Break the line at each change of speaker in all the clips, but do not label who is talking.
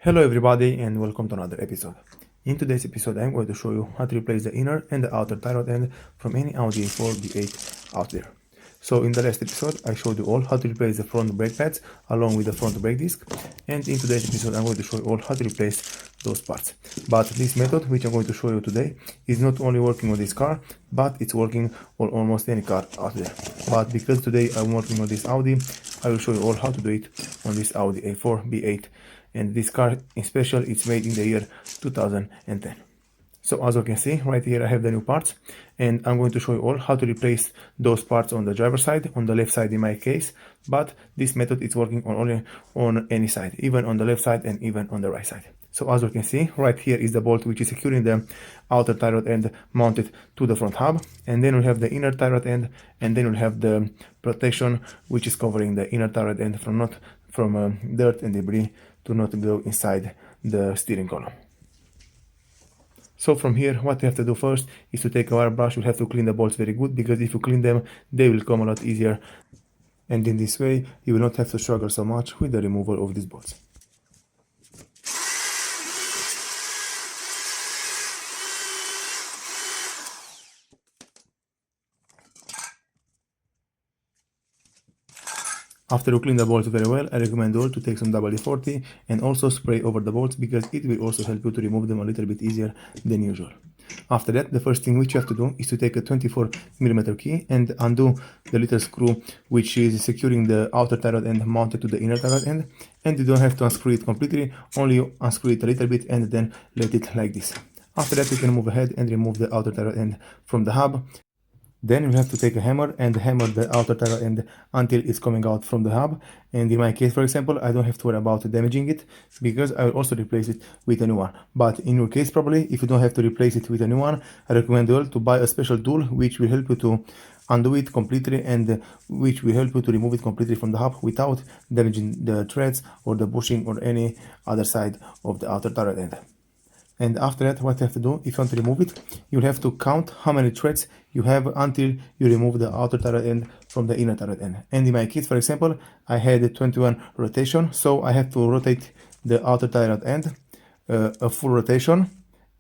Hello everybody and welcome to another episode. In today's episode I'm going to show you how to replace the inner and the outer tie rod end from any AUDI A4 B8 out there. So in the last episode I showed you all how to replace the front brake pads along with the front brake disc, and in today's episode I'm going to show you all how to replace those parts. But this method which I'm going to show you today is not only working on this car, but it's working on almost any car out there. But because today I'm working on this Audi, I will show you all how to do it on this Audi A4 B8. And this car in special, it's made in the year 2010. So as you can see right here I have the new parts, and I'm going to show you all how to replace those parts on the driver's side, on the left side in my case, but this method is working only on any side, even on the left side and even on the right side. So as you can see right here is the bolt which is securing the outer tie rod end mounted to the front hub, and then we have the inner tie rod end, and then we'll have the protection which is covering the inner tie rod end from dirt and debris to not go inside the steering column. So from here, what you have to do first is to take a wire brush. You'll have to clean the bolts very good, because if you clean them, they will come a lot easier. And in this way, you will not have to struggle so much with the removal of these bolts. After you clean the bolts very well, I recommend you to take some WD-40 and also spray over the bolts, because it will also help you to remove them a little bit easier than usual. After that, the first thing which you have to do is to take a 24mm key and undo the little screw which is securing the outer tie rod end mounted to the inner tie rod end, and you don't have to unscrew it completely, only you unscrew it a little bit and then let it like this. After that, you can move ahead and remove the outer tie rod end from the hub. Then you have to take a hammer and hammer the outer tie rod end until it's coming out from the hub. And in my case, for example, I don't have to worry about damaging it, because I will also replace it with a new one. But in your case, probably, if you don't have to replace it with a new one, I recommend you to buy a special tool which will help you to undo it completely, and which will help you to remove it completely from the hub without damaging the threads or the bushing or any other side of the outer tie rod end. And after that, what you have to do, if you want to remove it, you'll have to count how many threads you have until you remove the outer tie rod end from the inner tie rod end. And in my case, for example, I had 21 rotation, so I have to rotate the outer tie rod end a full rotation.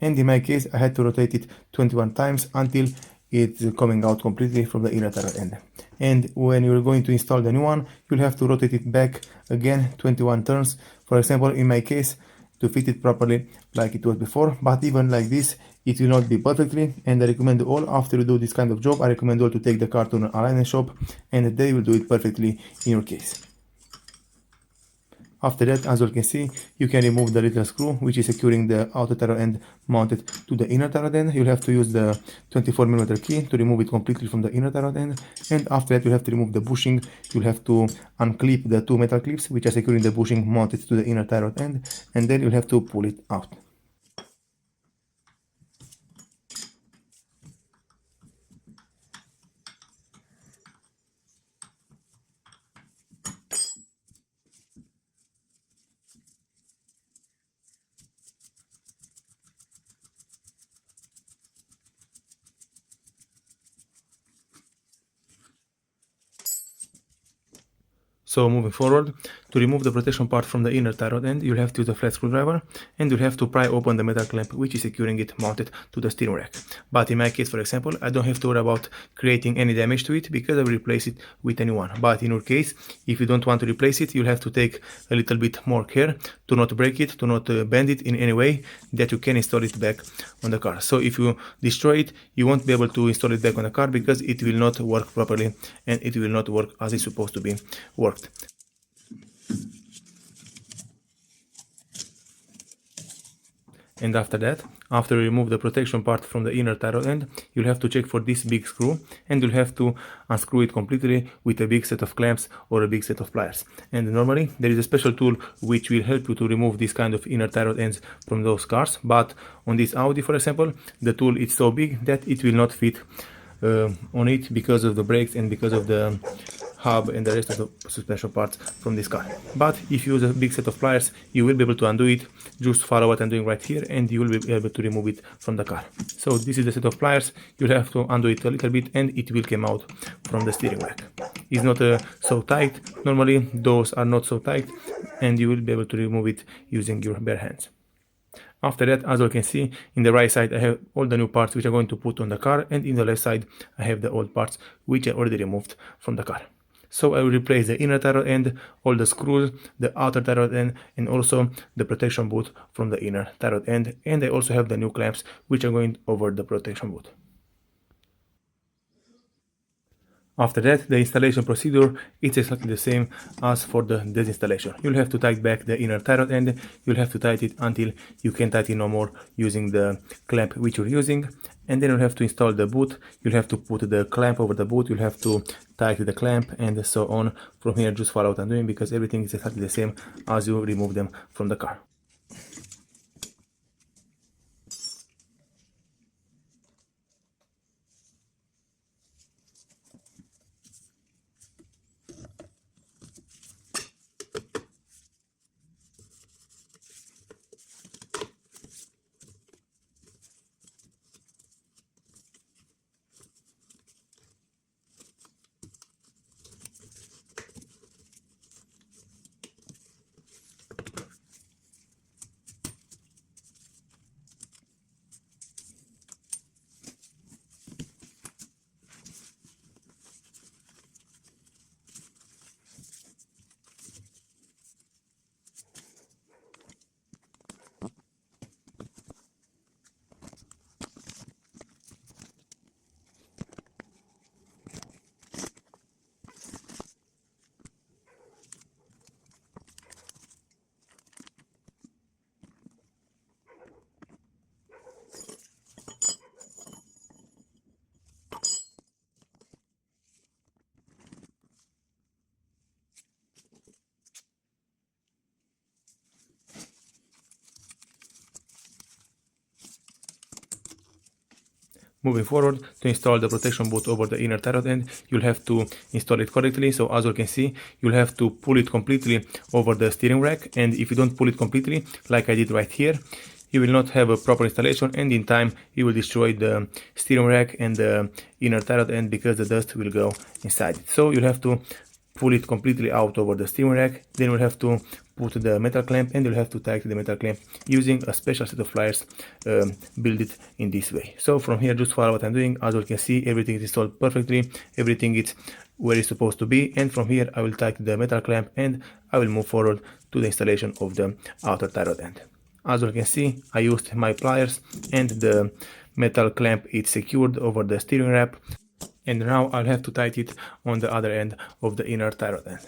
And in my case, I had to rotate it 21 times until it's coming out completely from the inner tie rod end. And when you're going to install the new one, you'll have to rotate it back again 21 turns. For example, in my case, to fit it properly like it was before, but even like this it will not be perfectly. And I recommend you all, after you do this kind of job, I recommend you all to take the car to an alignment shop, and they will do it perfectly in your case. After that, as you can see, you can remove the little screw which is securing the outer tie rod end mounted to the inner tie rod end. You'll have to use the 24mm key to remove it completely from the inner tie rod end. And after that, you'll have to remove the bushing. You'll have to unclip the two metal clips which are securing the bushing mounted to the inner tie rod end, and then you'll have to pull it out. So moving forward, to remove the protection part from the inner tie rod end, you'll have to use a flat screwdriver, and you'll have to pry open the metal clamp which is securing it mounted to the steering rack. But in my case, for example, I don't have to worry about creating any damage to it, because I will replace it with a new one. But in your case, if you don't want to replace it, you'll have to take a little bit more care to not break it, to not bend it in any way, that you can install it back on the car. So if you destroy it, you won't be able to install it back on the car, because it will not work properly and it will not work as it's supposed to be worked. And after that, after you remove the protection part from the inner tie rod end, you'll have to check for this big screw, and you'll have to unscrew it completely with a big set of clamps or a big set of pliers. And normally there is a special tool which will help you to remove this kind of inner tie rod ends from those cars, but on this Audi, for example, the tool is so big that it will not fit on it because of the brakes and because of the hub and the rest of the suspension parts from this car. But if you use a big set of pliers, you will be able to undo it. Just follow what I'm doing right here and you will be able to remove it from the car. So this is the set of pliers. You'll have to undo it a little bit and it will come out from the steering rack. It's not so tight. Normally those are not so tight and you will be able to remove it using your bare hands. After that, as you can see, in the right side I have all the new parts which I'm going to put on the car, and in the left side I have the old parts which I already removed from the car. So I will replace the inner tie rod end, all the screws, the outer tie rod end, and also the protection boot from the inner tie rod end, and I also have the new clamps which are going over the protection boot. After that, the installation procedure is exactly the same as for the disinstallation. You'll have to tighten back the inner tie rod end, you'll have to tighten it until you can't tighten no more using the clamp which you're using, and then you'll have to install the boot, you'll have to put the clamp over the boot, you'll have to tighten the clamp, and so on. From here, just follow what I'm doing because everything is exactly the same as you remove them from the car. Moving forward, to install the protection boot over the inner tie rod end, you'll have to install it correctly. So as you can see, you'll have to pull it completely over the steering rack, and if you don't pull it completely, like I did right here, you will not have a proper installation, and in time you will destroy the steering rack and the inner tie rod end because the dust will go inside it. So you'll have to pull it completely out over the steering rack, then you'll have to put the metal clamp, and you'll have to tighten the metal clamp using a special set of pliers build it in this way. So from here, just follow what I'm doing. As you can see, everything is installed perfectly, everything is where it's supposed to be, and from here I will tighten the metal clamp and I will move forward to the installation of the outer tie rod end. As you can see, I used my pliers and the metal clamp is secured over the steering rack, and now I'll have to tighten it on the other end of the inner tie rod end.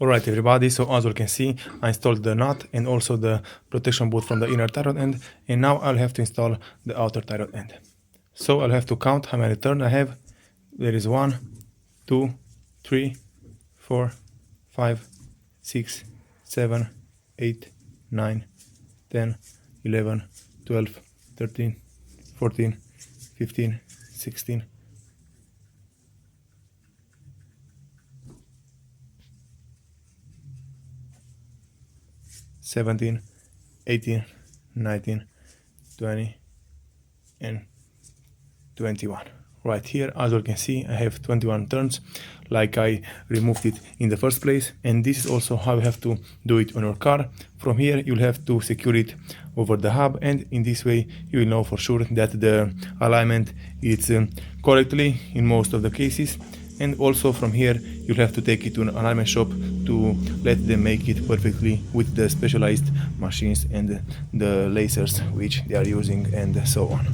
Alright everybody, so as you can see, I installed the nut and also the protection boot from the inner tie rod end, and now I'll have to install the outer tie rod end. So I'll have to count how many turns I have. There is 1, 2, 3, 4, 5, 6, 7, 8, 9, 10, 11, 12, 13, 14, 15, 16, 17, 18, 19, 20, and 21. Right here, as you can see, I have 21 turns, like I removed it in the first place, and this is also how you have to do it on your car. From here, you'll have to secure it over the hub, and in this way, you will know for sure that the alignment is correctly in most of the cases. And also from here, you'll have to take it to an alignment shop to let them make it perfectly with the specialized machines and the lasers which they are using and so on.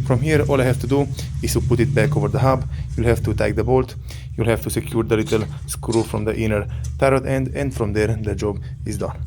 From here, all I have to do is to put it back over the hub. You'll have to tighten the bolt, you'll have to secure the little screw from the inner tie rod end, and from there the job is done.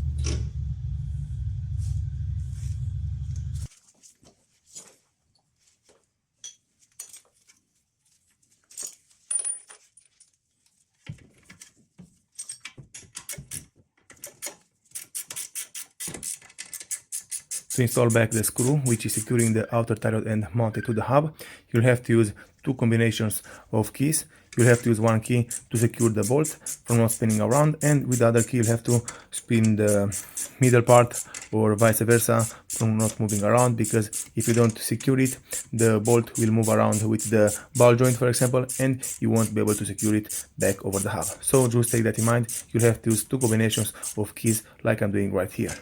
To install back the screw, which is securing the outer tie rod end mounted to the hub, you'll have to use two combinations of keys. You'll have to use one key to secure the bolt from not spinning around, and with the other key you'll have to spin the middle part or vice versa from not moving around, because if you don't secure it, the bolt will move around with the ball joint, for example, and you won't be able to secure it back over the hub. So just take that in mind. You'll have to use two combinations of keys like I'm doing right here.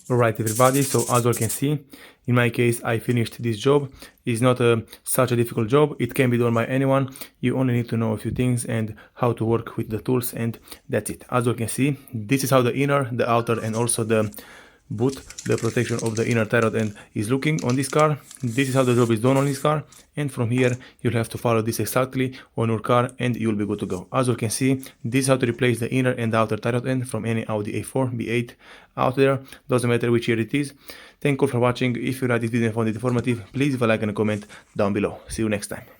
Alright everybody, so as you can see, in my case I finished this job. It's not such a difficult job, it can be done by anyone. You only need to know a few things and how to work with the tools, and that's it. As you can see, this is how the inner, the outer and also the boot, the protection of the inner tie rod end is looking on this car. This is how the job is done on this car, and from here you'll have to follow this exactly on your car and you'll be good to go. As you can see, this is how to replace the inner and the outer tie rod end from any Audi A4, B8 out there, doesn't matter which year it is. Thank you for watching. If you liked this video and found it informative, please leave a like and a comment down below. See you next time.